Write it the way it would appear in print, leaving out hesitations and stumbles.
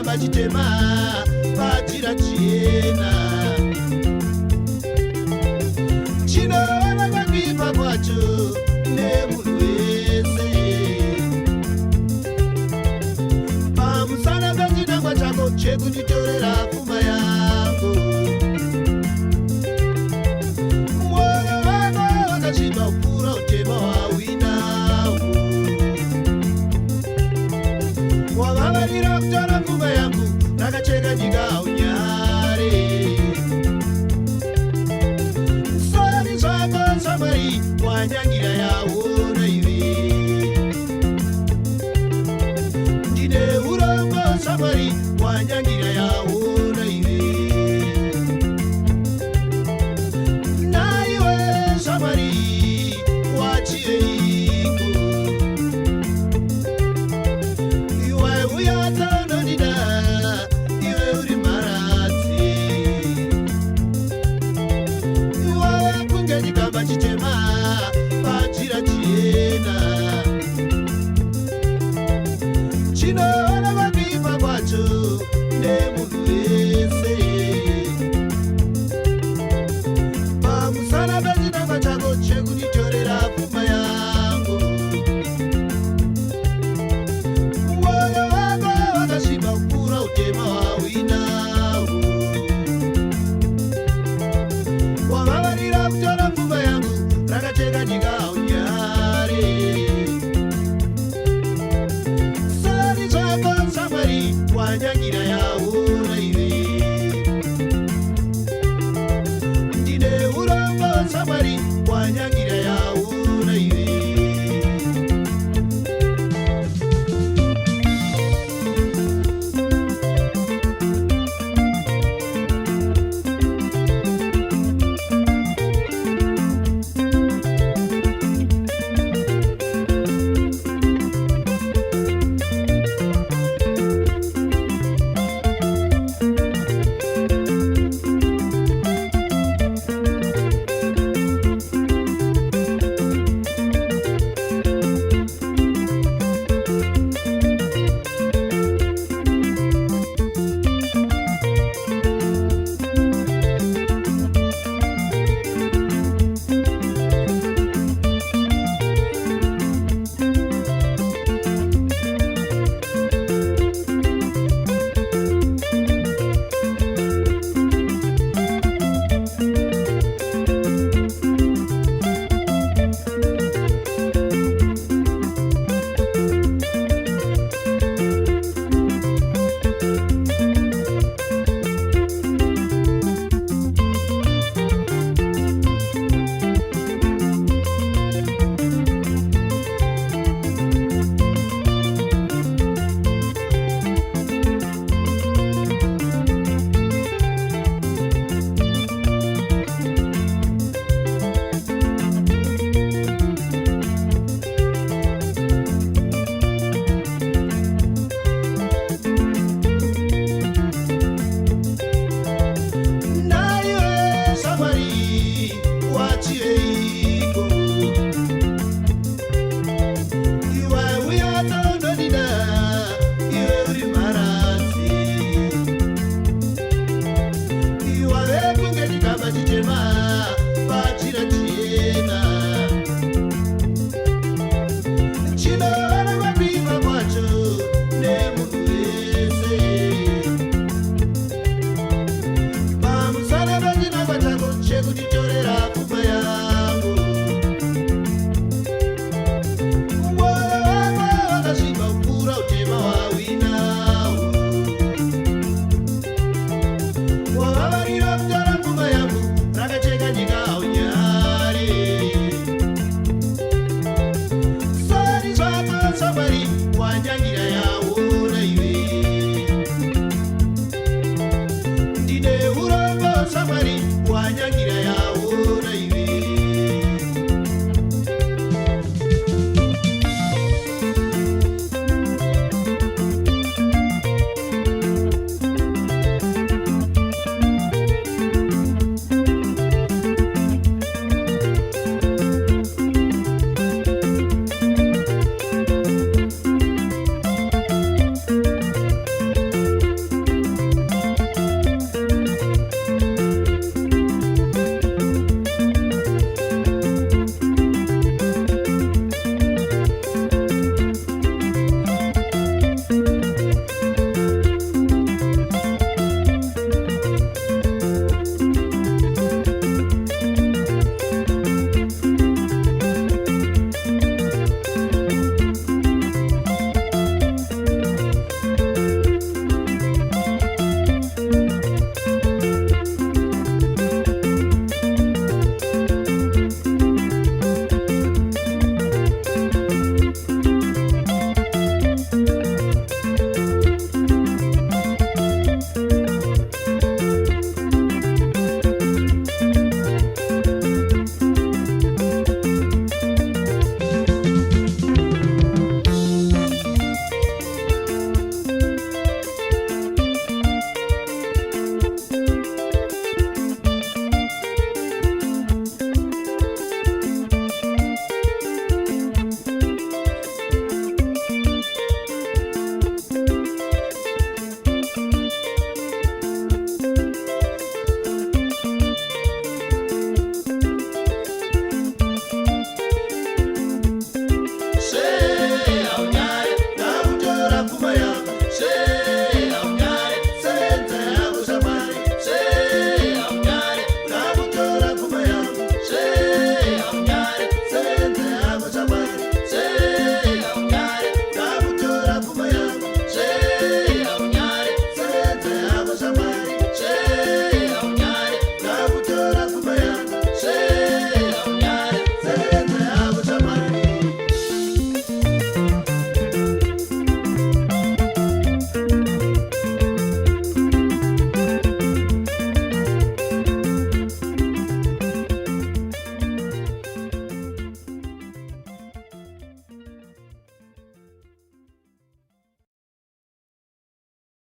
chikamba chitema pachira chena chinorova pakuipa kwacho nemunhu wese pamusana pechinangwa chako chekunditorera pfuma yangu mwoyo wako wakasviba kupfuura utema hwauinawo wavavarira kutora pfuma yangu rakacheka nyika unyare sori zvako samwari wanyangira yaona ive ndine urombo samwari wanyangira yaona ive naiwe samwari wachireiko iwe uyatanonida iwe uri mharadzi iwe kunge chikamba chitema pachira chena chinoona pakuipa kwacho nemunhu wese pamusana pechinangwa chako chekunditorera pfuma yangu mwoyo wako wakasviba kupfuura utema hwauinawo wavavarira kutora pfuma yangu rakacheka nyika unyare sori zvako samwari wanyangira yawo